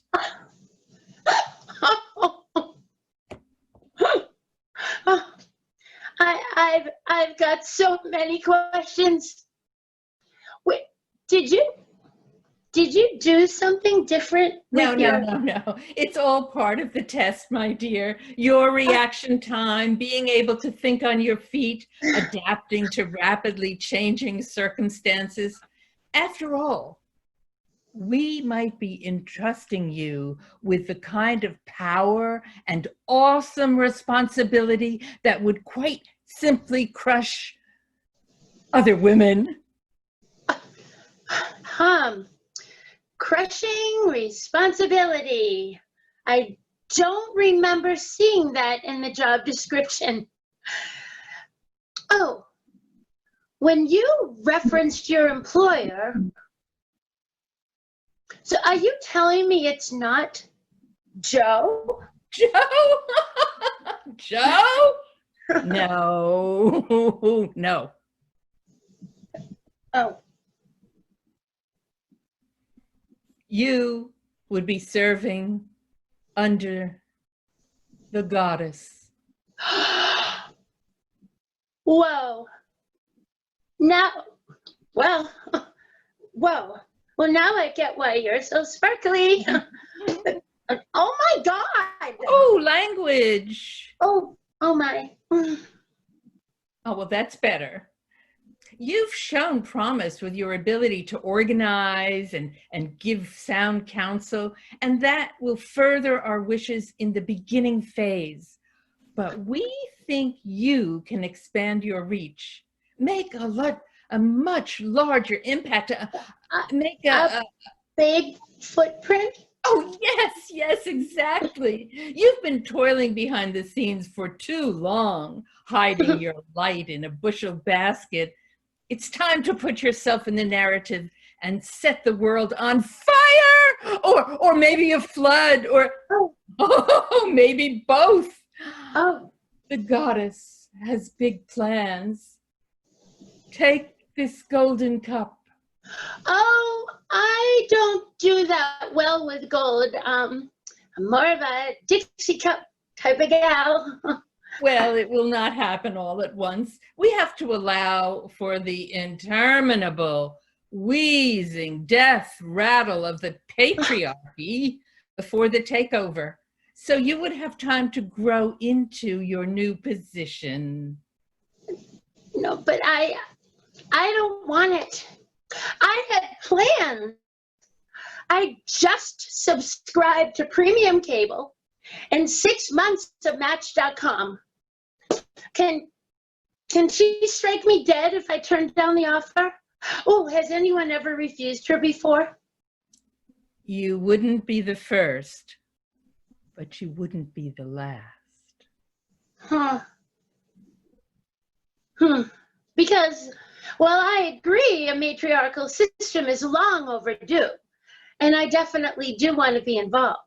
I've got so many questions. Wait, did you do something different? No. It's all part of the test, my dear. Your reaction time, being able to think on your feet, adapting to rapidly changing circumstances. After all, we might be entrusting you with the kind of power and awesome responsibility that would quite simply crush other women. Crushing responsibility. I don't remember seeing that in the job description. Oh, when you referenced your employer, so are you telling me it's not Joe? Joe? Joe? No. Oh. You would be serving under the goddess. Whoa. Now, well, whoa. Well, now I get why you're so sparkly. Oh my God. Oh, language. Oh my. Oh, well, that's better. You've shown promise with your ability to organize and give sound counsel, and that will further our wishes in the beginning phase. But we think you can expand your reach, make a much larger impact, make a big footprint. Oh, yes, exactly. You've been toiling behind the scenes for too long, hiding your light in a bushel basket. It's time to put yourself in the narrative and set the world on fire, or maybe a flood, or maybe both. Oh. The goddess has big plans. Take this golden cup. Oh, I don't do that well with gold. I'm more of a Dixie cup type of gal. Well, it will not happen all at once. We have to allow for the interminable wheezing death rattle of the patriarchy before the takeover. So you would have time to grow into your new position. No, but I don't want it. I had plans. I just subscribed to premium cable and 6 months of Match.com. Can she strike me dead if I turn down the offer? Oh, has anyone ever refused her before? You wouldn't be the first, but you wouldn't be the last. Huh. Because, well, I agree a matriarchal system is long overdue, and I definitely do want to be involved.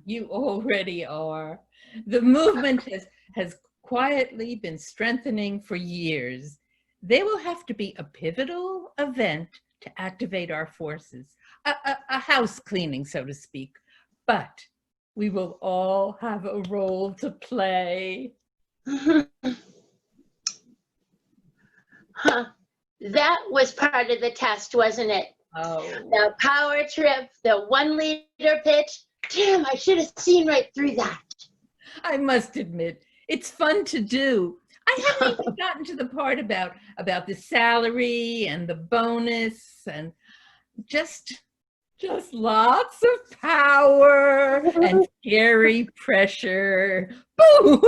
You already are. The movement has quietly been strengthening for years. There will have to be a pivotal event to activate our forces, a house cleaning, so to speak. But we will all have a role to play. Huh. That was part of the test, wasn't it? Oh. The power trip, the 1-liter pitch. Damn, I should have seen right through that. I must admit, it's fun to do. I haven't even gotten to the part about the salary and the bonus and just lots of power and scary pressure. Boo!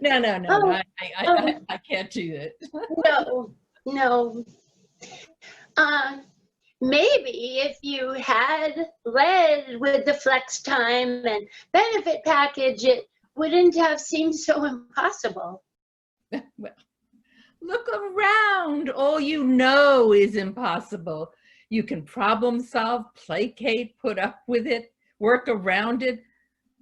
No, I can't do it. No. Maybe if you had led with the flex time and benefit package, it wouldn't have seemed so impossible. Well, look around. All you know is impossible. You can problem solve, placate, put up with it, work around it.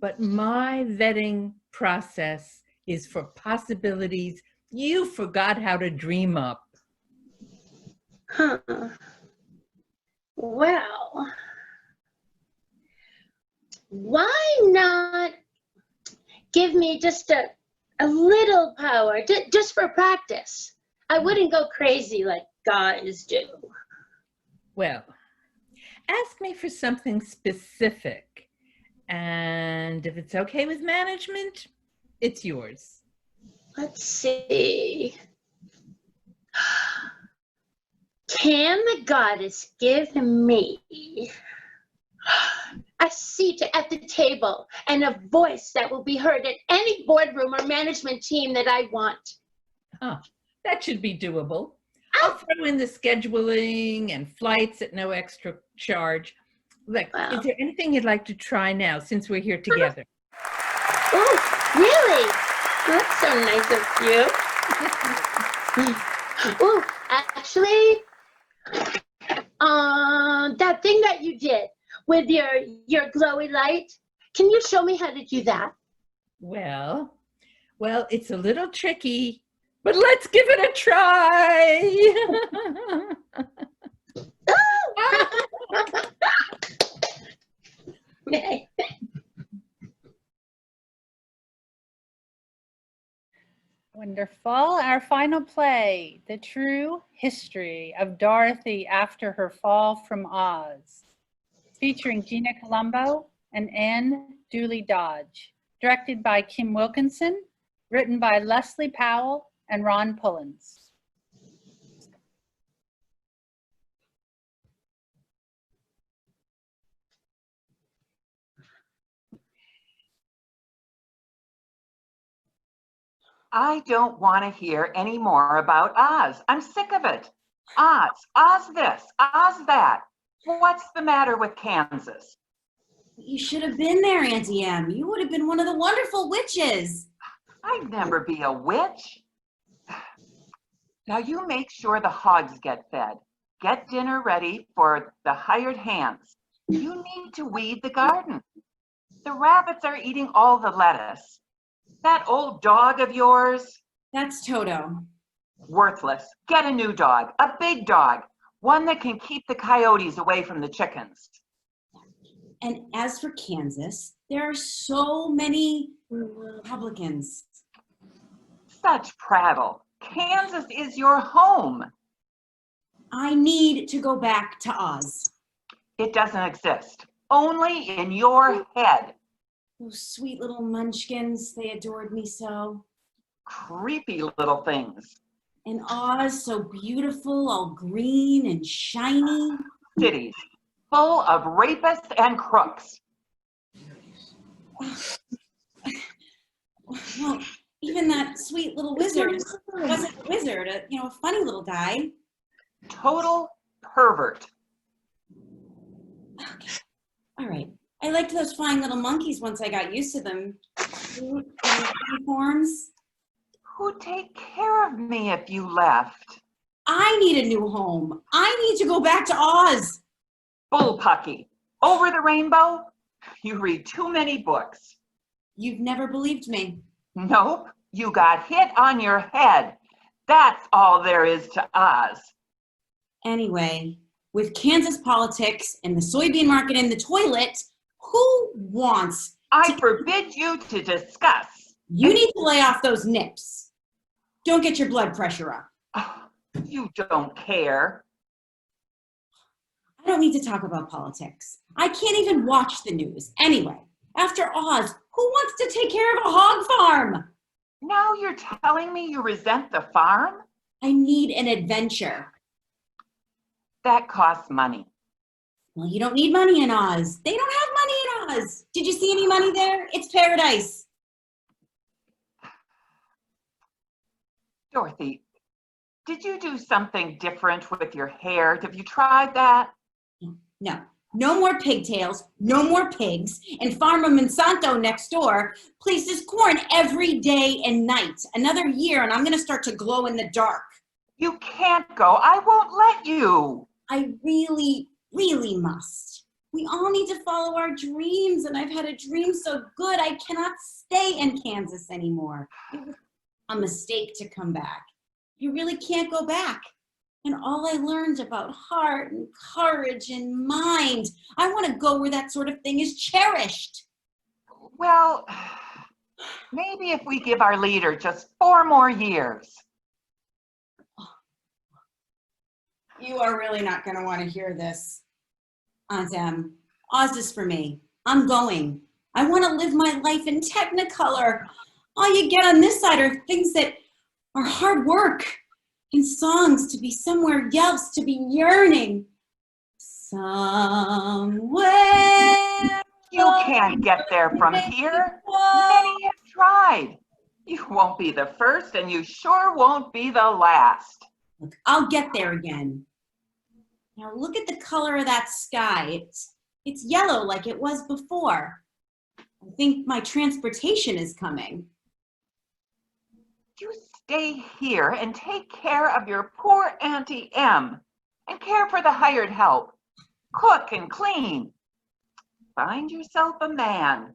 But my vetting process is for possibilities you forgot how to dream up. Huh. Well, why not give me just a little power, just for practice? I wouldn't go crazy like guys do. Well, ask me for something specific. And if it's okay with management, it's yours. Let's see. Can the goddess give me a seat at the table and a voice that will be heard at any boardroom or management team that I want? Oh, that should be doable. I'll throw in the scheduling and flights at no extra charge. Look, is there anything you'd like to try now since we're here together? Oh, really? That's so nice of you. Oh, actually, that thing that you did with your glowy light, can you show me how to do that? Well, it's a little tricky, but let's give it a try. Wonderful. Our final play, The True History of Dorothy After Her Fall from Oz, featuring Gina Colombo and Anne Dooley Dodge, directed by Kim Wilkinson, written by Leslie Powell and Ron Pullins. I don't want to hear any more about Oz. I'm sick of it. Oz this, Oz that. What's the matter with Kansas? You should have been there, Auntie Em. You would have been one of the wonderful witches. I'd never be a witch. Now you make sure the hogs get fed. Get dinner ready for the hired hands. You need to weed the garden. The rabbits are eating all the lettuce. That old dog of yours? That's Toto. Worthless. Get a new dog, a big dog, one that can keep the coyotes away from the chickens. And as for Kansas, There are so many Republicans. Such prattle. Kansas is your home. I need to go back to Oz. It doesn't exist. Only in your head. Those sweet little munchkins, they adored me so. Creepy little things. And Oz, so beautiful, all green and shiny. Cities full of rapists and crooks. Well, even that sweet little wizard wasn't a wizard, a funny little guy. Total pervert. Okay. All right. I liked those flying little monkeys once I got used to them. Uniforms. Who'd take care of me if you left? I need a new home. I need to go back to Oz. Bullpucky. Over the rainbow? You read too many books. You've never believed me. Nope. You got hit on your head. That's all there is to Oz. Anyway, with Kansas politics and the soybean market in the toilet, who wants? I forbid you to discuss. You need to lay off those nips. Don't get your blood pressure up. You don't care. I don't need to talk about politics. I can't even watch the news. Anyway, after Oz, who wants to take care of a hog farm? Now you're telling me you resent the farm? I need an adventure. That costs money. Well, you don't need money in Oz. They don't have money in Oz. Did you see any money there? It's paradise. Dorothy, did you do something different with your hair? Have you tried that? No. No more pigtails, no more pigs, and Farmer Monsanto next door places corn every day and night. Another year and I'm gonna start to glow in the dark. You can't go. I won't let you. I really, really must. We all need to follow our dreams, and I've had a dream so good I cannot stay in Kansas anymore. It was a mistake to come back. You really can't go back. And all I learned about heart and courage and mind, I want to go where that sort of thing is cherished. Well, maybe if we give our leader just 4 more years. You are really not going to want to hear this, Aunt Em. Oz is for me. I'm going. I want to live my life in Technicolor. All you get on this side are things that are hard work and songs to be somewhere else, to be yearning. Somewhere. You can't get there from here. Many have tried. You won't be the first, and you sure won't be the last. Look, I'll get there again. Now look at the color of that sky. It's yellow like it was before. I think my transportation is coming. You stay here and take care of your poor Auntie Em and care for the hired help. Cook and clean. Find yourself a man.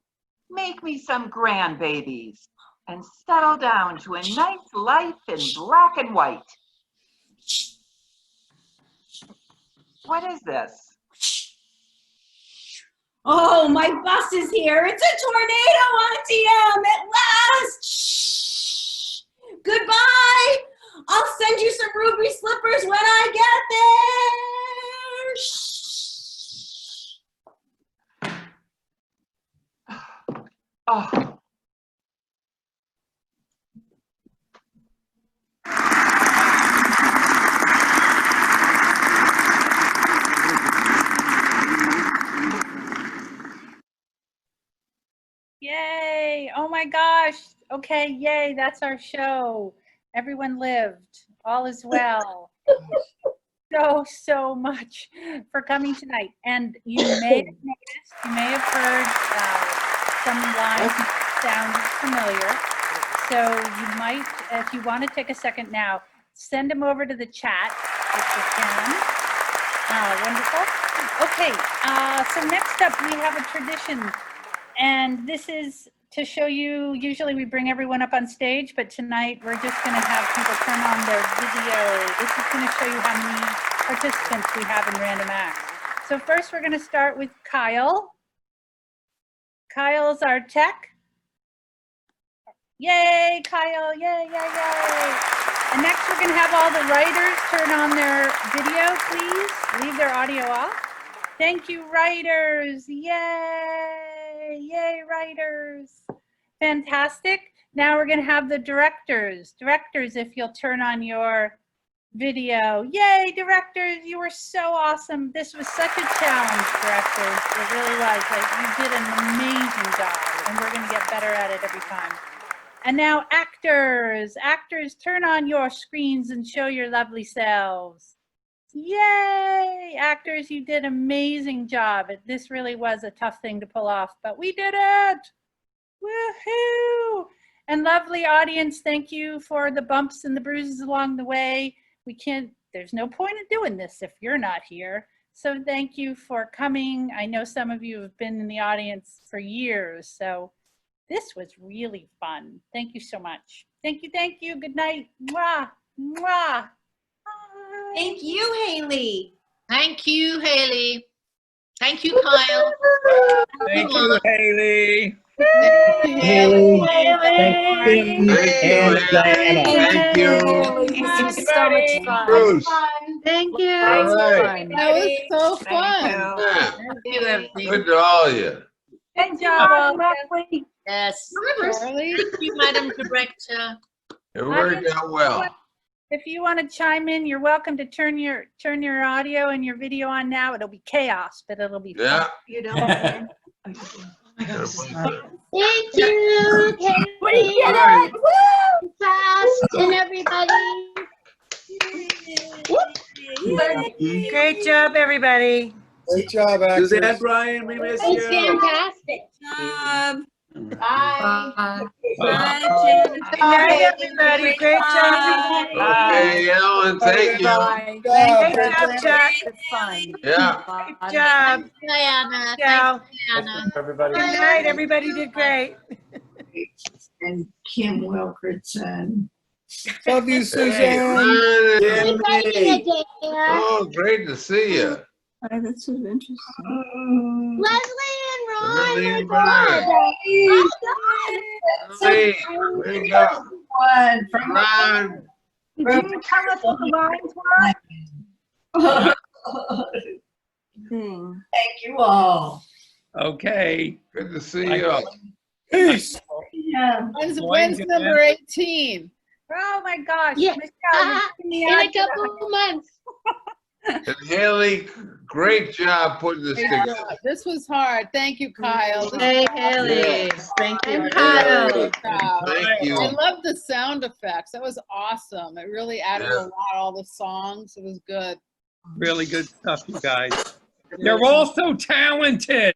Make me some grandbabies and settle down to a nice life in black and white. What is this? Oh, my bus is here. It's a tornado, Auntie Em, at last. Shh. Goodbye. I'll send you some ruby slippers when I get there. Shh. Oh. Yay! Oh my gosh. Okay, yay, that's our show. Everyone lived. All is well. So much for coming tonight. And you may have noticed, you may have heard some lines sound familiar. So you might, if you want to take a second now, send them over to the chat if you can. Wonderful. Okay, so next up we have a tradition. And this is to show you, usually we bring everyone up on stage, but tonight we're just going to have people turn on their video. This is going to show you how many participants we have in Random Acts. So first we're going to start with Kyle. Kyle's our tech. Yay, Kyle, yay, yay, yay. And next we're gonna have all the writers turn on their video, please. Leave their audio off. Thank you, writers, yay, yay, writers. Fantastic. Now we're gonna have the directors. Directors, if you'll turn on your video. Yay, directors, you were so awesome. This was such a challenge, directors. It really was. Like, you did an amazing job, and we're gonna get better at it every time. And now actors. Actors, turn on your screens and show your lovely selves. Yay! Actors, you did an amazing job. This really was a tough thing to pull off, but we did it! Woohoo! And lovely audience, thank you for the bumps and the bruises along the way. There's no point in doing this if you're not here. So thank you for coming. I know some of you have been in the audience for years, so this was really fun. Thank you so much. Thank you, thank you. Good night. Mwah, mwah. Thank you, Haley. Thank you, Haley. Thank you, Kyle. Thank you, Haley. Haley. Thank you, And Diana. Thank you. This was so much fun. Bruce. Thank you. All right. That was so fun. Yeah. Good to all of you. Good job. Yes. Charlie. Thank you, Madam Director. It worked out well. If you want to chime in, you're welcome to turn your audio and your video on now. It'll be chaos, but it'll be Yeah. fun. You don't. Thank you, We Haley, did it! Woo! Fast, and everybody. Great job, everybody. Great job, actors. Suzanne, Brian, we miss It's you. fantastic. Bye. Good night, everybody. Great job. Okay, Ellen, thank you. Great job, Chuck. It's fun. Yeah. Good job. Diana. Ciao. Thanks, Diana. Everybody. Good night. Everybody did great. And Kim Wilkerson. Love you, Suzanne. Hey, Everybody, Dana. oh, great to see you. Oh, that's so interesting. Leslie and Ron. Lily and my Brian. God. Hey, wake up. One from Ron. Did you tell us what the lines were? Thank you all. Okay. Good to see you all. Peace. Yeah. When's number 18? Oh my gosh. Yeah. Michelle, In a couple of months. And Haley, great job putting this Great together. job. This was hard. Thank you, Kyle. This Hey, was Haley. awesome. Thank you. Great Kyle. job. Thank you. I love the sound effects. That was awesome. It really added a lot, all the songs. It was good. Really good stuff, you guys. You're all so talented.